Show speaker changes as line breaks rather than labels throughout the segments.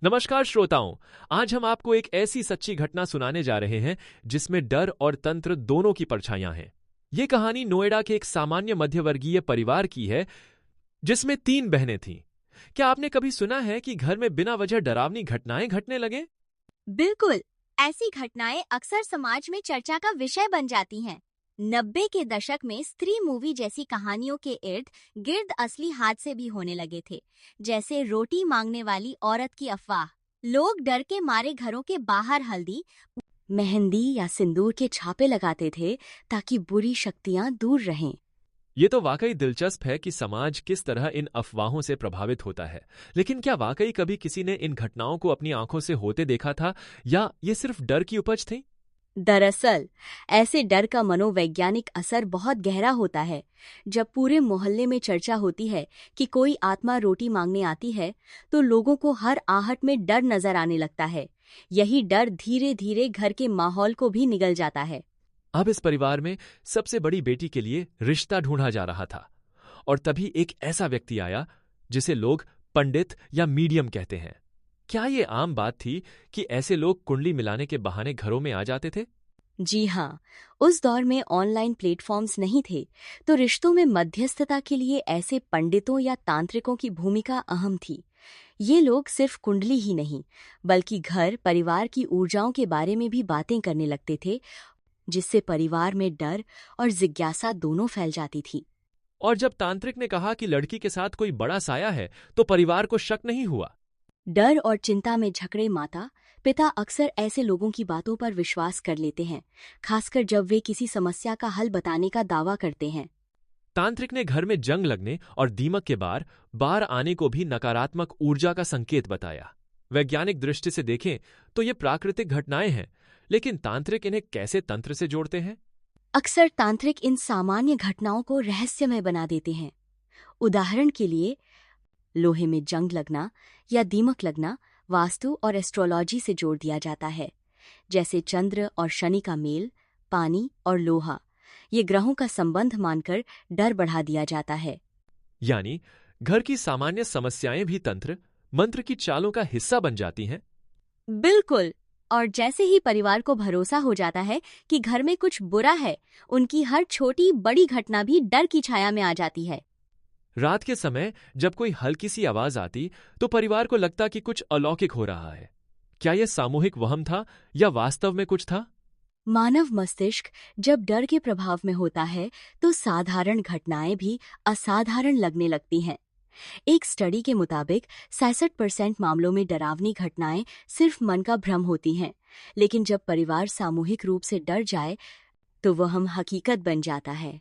नमस्कार श्रोताओं, आज हम आपको एक ऐसी सच्ची घटना सुनाने जा रहे हैं जिसमें डर और तंत्र दोनों की परछाइयां हैं। ये कहानी नोएडा के एक सामान्य मध्यवर्गीय परिवार की है जिसमें 3 बहनें थीं। क्या आपने कभी सुना है कि घर में बिना वजह डरावनी घटनाएं घटने लगे?
बिल्कुल, ऐसी घटनाएं अक्सर समाज में चर्चा का विषय बन जाती हैं। 90 के दशक में स्त्री मूवी जैसी कहानियों के इर्द गिर्द असली हादसे भी होने लगे थे, जैसे रोटी मांगने वाली औरत की अफवाह। लोग डर के मारे घरों के बाहर हल्दी, मेहंदी या सिंदूर के छापे लगाते थे ताकि बुरी शक्तियां दूर रहें।
ये तो वाकई दिलचस्प है कि समाज किस तरह इन अफवाहों से प्रभावित होता है। लेकिन क्या वाकई कभी किसी ने इन घटनाओं को अपनी आंखों से होते देखा था या ये सिर्फ डर की उपज थी?
दरअसल ऐसे डर का मनोवैज्ञानिक असर बहुत गहरा होता है। जब पूरे मोहल्ले में चर्चा होती है कि कोई आत्मा रोटी मांगने आती है, तो लोगों को हर आहट में डर नजर आने लगता है। यही डर धीरे धीरे घर के माहौल को भी निगल जाता है।
अब इस परिवार में सबसे बड़ी बेटी के लिए रिश्ता ढूंढा जा रहा था और तभी एक ऐसा व्यक्ति आया जिसे लोग पंडित या मीडियम कहते हैं। क्या ये आम बात थी कि ऐसे लोग कुंडली मिलाने के बहाने घरों में आ जाते थे?
जी हाँ, उस दौर में ऑनलाइन प्लेटफॉर्म्स नहीं थे, तो रिश्तों में मध्यस्थता के लिए ऐसे पंडितों या तांत्रिकों की भूमिका अहम थी। ये लोग सिर्फ कुंडली ही नहीं, बल्कि घर परिवार की ऊर्जाओं के बारे में भी बातें करने लगते थे, जिससे परिवार में डर और जिज्ञासा दोनों फैल जाती थी।
और जब तांत्रिक ने कहा कि लड़की के साथ कोई बड़ा साया है, तो परिवार को शक नहीं हुआ।
डर और चिंता में झकड़े माता पिता अक्सर ऐसे लोगों की बातों पर विश्वास कर लेते हैं, खासकर जब वे किसी समस्या का हल बताने का दावा करते हैं।
तांत्रिक ने घर में जंग लगने और दीमक के बार आने को भी नकारात्मक ऊर्जा का संकेत बताया। वैज्ञानिक दृष्टि से देखें तो ये प्राकृतिक घटनाएं हैं, लेकिन तांत्रिक इन्हें कैसे तंत्र से जोड़ते हैं?
अक्सर तांत्रिक इन सामान्य घटनाओं को रहस्यमय बना देते हैं। उदाहरण के लिए, लोहे में जंग लगना या दीमक लगना वास्तु और एस्ट्रोलॉजी से जोड़ दिया जाता है, जैसे चंद्र और शनि का मेल, पानी और लोहा। ये ग्रहों का संबंध मानकर डर बढ़ा दिया जाता है।
यानी घर की सामान्य समस्याएं भी तंत्र मंत्र की चालों का हिस्सा बन जाती हैं।
बिल्कुल, और जैसे ही परिवार को भरोसा हो जाता है कि घर में कुछ बुरा है, उनकी हर छोटी बड़ी घटना भी डर की छाया में आ जाती है।
रात के समय जब कोई हल्की सी आवाज आती तो परिवार को लगता कि कुछ अलौकिक हो रहा है। क्या यह सामूहिक वहम था या वास्तव में कुछ था?
मानव मस्तिष्क जब डर के प्रभाव में होता है, तो साधारण घटनाएं भी असाधारण लगने लगती हैं। एक स्टडी के मुताबिक 66% मामलों में डरावनी घटनाएं सिर्फ मन का भ्रम होती हैं, लेकिन जब परिवार सामूहिक रूप से डर जाए, तो वह हम हकीकत बन जाता है।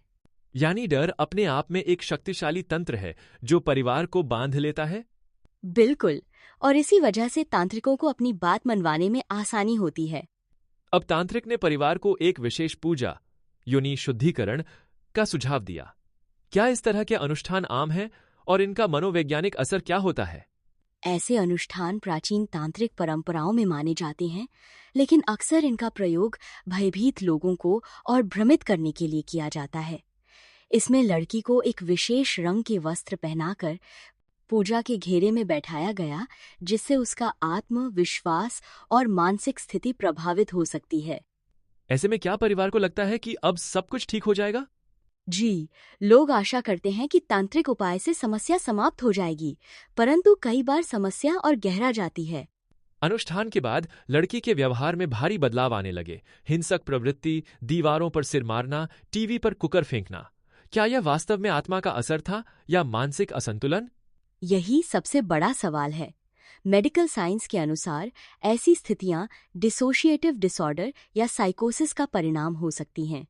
यानी डर अपने आप में एक शक्तिशाली तंत्र है जो परिवार को बांध लेता है।
बिल्कुल, और इसी वजह से तांत्रिकों को अपनी बात मनवाने में आसानी होती है।
अब तांत्रिक ने परिवार को एक विशेष पूजा योनि शुद्धिकरण का सुझाव दिया। क्या इस तरह के अनुष्ठान आम हैं और इनका मनोवैज्ञानिक असर क्या होता है?
ऐसे अनुष्ठान प्राचीन तांत्रिक परंपराओं में माने जाते हैं, लेकिन अक्सर इनका प्रयोग भयभीत लोगों को और भ्रमित करने के लिए किया जाता है। इसमें लड़की को एक विशेष रंग के वस्त्र पहनाकर पूजा के घेरे में बैठाया गया, जिससे उसका आत्मविश्वास और मानसिक स्थिति प्रभावित हो सकती है।
ऐसे में क्या परिवार को लगता है कि अब सब कुछ ठीक हो जाएगा?
जी, लोग आशा करते हैं कि तांत्रिक उपाय से समस्या समाप्त हो जाएगी, परंतु कई बार समस्या और गहरा जाती है।
अनुष्ठान के बाद लड़की के व्यवहार में भारी बदलाव आने लगे। हिंसक प्रवृत्ति, दीवारों पर सिर मारना, टीवी पर कुकर फेंकना। क्या यह वास्तव में आत्मा का असर था या मानसिक असंतुलन?
यही सबसे बड़ा सवाल है। मेडिकल साइंस के अनुसार ऐसी स्थितियां डिसोशिएटिव डिसऑर्डर या साइकोसिस का परिणाम हो सकती हैं,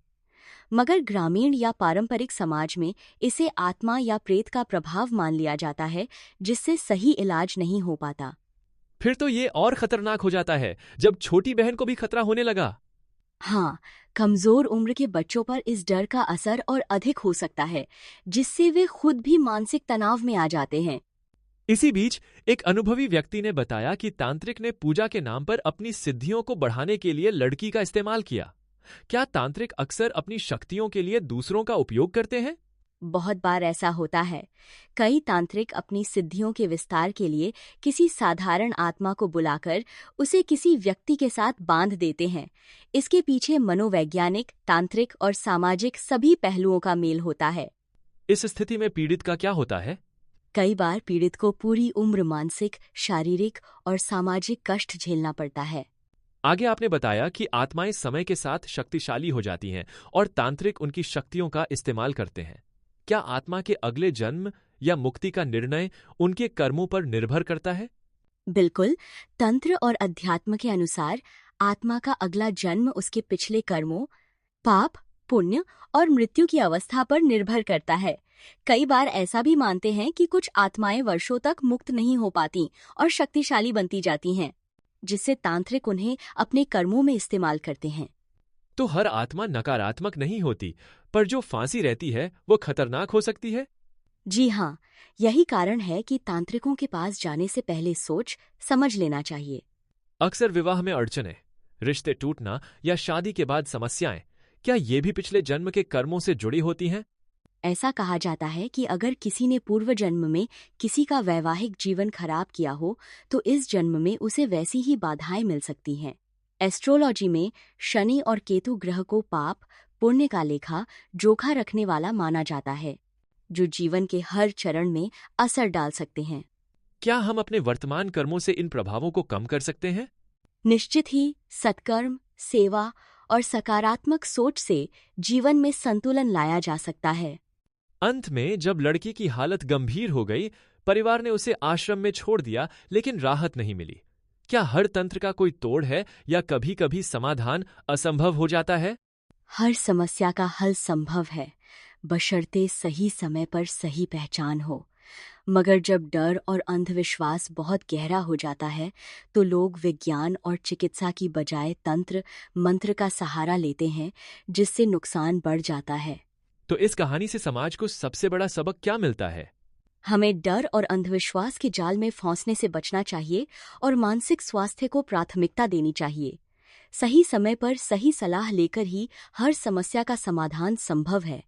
मगर ग्रामीण या पारंपरिक समाज में इसे आत्मा या प्रेत का प्रभाव मान लिया जाता है, जिससे सही इलाज नहीं हो पाता।
फिर तो ये और खतरनाक हो जाता है जब छोटी बहन को भी खतरा होने लगा।
हाँ, कमजोर उम्र के बच्चों पर इस डर का असर और अधिक हो सकता है, जिससे वे खुद भी मानसिक तनाव में आ जाते हैं।
इसी बीच एक अनुभवी व्यक्ति ने बताया कि तांत्रिक ने पूजा के नाम पर अपनी सिद्धियों को बढ़ाने के लिए लड़की का इस्तेमाल किया। क्या तांत्रिक अक्सर अपनी शक्तियों के लिए दूसरों का उपयोग करते हैं?
बहुत बार ऐसा होता है। कई तांत्रिक अपनी सिद्धियों के विस्तार के लिए किसी साधारण आत्मा को बुलाकर उसे किसी व्यक्ति के साथ बांध देते हैं। इसके पीछे मनोवैज्ञानिक, तांत्रिक और सामाजिक सभी पहलुओं का मेल होता है।
इस स्थिति में पीड़ित का क्या होता है?
कई बार पीड़ित को पूरी उम्र मानसिक, शारीरिक और सामाजिक कष्ट झेलना पड़ता है।
आगे आपने बताया कि आत्माएं समय के साथ शक्तिशाली हो जाती हैं और तांत्रिक उनकी शक्तियों का इस्तेमाल करते हैं। क्या आत्मा के अगले जन्म या मुक्ति का निर्णय उनके कर्मों पर निर्भर करता है?
बिल्कुल, तंत्र और अध्यात्म के अनुसार आत्मा का अगला जन्म उसके पिछले कर्मों, पाप, पुण्य और मृत्यु की अवस्था पर निर्भर करता है। कई बार ऐसा भी मानते हैं कि कुछ आत्माएं वर्षों तक मुक्त नहीं हो पाती और शक्तिशाली बनती जाती हैं, जिससे तांत्रिक उन्हें अपने कर्मों में इस्तेमाल करते हैं।
तो हर आत्मा नकारात्मक नहीं होती, पर जो फांसी रहती है वो खतरनाक हो सकती है?
जी हाँ, यही कारण है कि तांत्रिकों के पास जाने से पहले सोच समझ लेना चाहिए।
अक्सर विवाह में अड़चनें, रिश्ते टूटना या शादी के बाद समस्याएं, क्या ये भी पिछले जन्म के कर्मों से जुड़ी होती हैं?
ऐसा कहा जाता है कि अगर किसी ने पूर्व जन्म में किसी का वैवाहिक जीवन खराब किया हो, तो इस जन्म में उसे वैसी ही बाधाएं मिल सकती हैं। एस्ट्रोलॉजी में शनि और केतु ग्रह को पाप, पुण्य का लेखा जोखा रखने वाला माना जाता है, जो जीवन के हर चरण में असर डाल सकते हैं।
क्या हम अपने वर्तमान कर्मों से इन प्रभावों को कम कर सकते हैं?
निश्चित ही सत्कर्म, सेवा और सकारात्मक सोच से जीवन में संतुलन लाया जा सकता है।
अंत में जब लड़की की हालत गंभीर हो गई, परिवार ने उसे आश्रम में छोड़ दिया, लेकिन राहत नहीं मिली। क्या हर तंत्र का कोई तोड़ है या कभी-कभी समाधान असंभव हो जाता है?
हर समस्या का हल संभव है, बशर्ते सही समय पर सही पहचान हो। मगर जब डर और अंधविश्वास बहुत गहरा हो जाता है, तो लोग विज्ञान और चिकित्सा की बजाय तंत्र मंत्र का सहारा लेते हैं, जिससे नुकसान बढ़ जाता है।
तो इस कहानी से समाज को सबसे बड़ा सबक क्या मिलता है?
हमें डर और अंधविश्वास के जाल में फंसने से बचना चाहिए और मानसिक स्वास्थ्य को प्राथमिकता देनी चाहिए। सही समय पर सही सलाह लेकर ही हर समस्या का समाधान संभव है।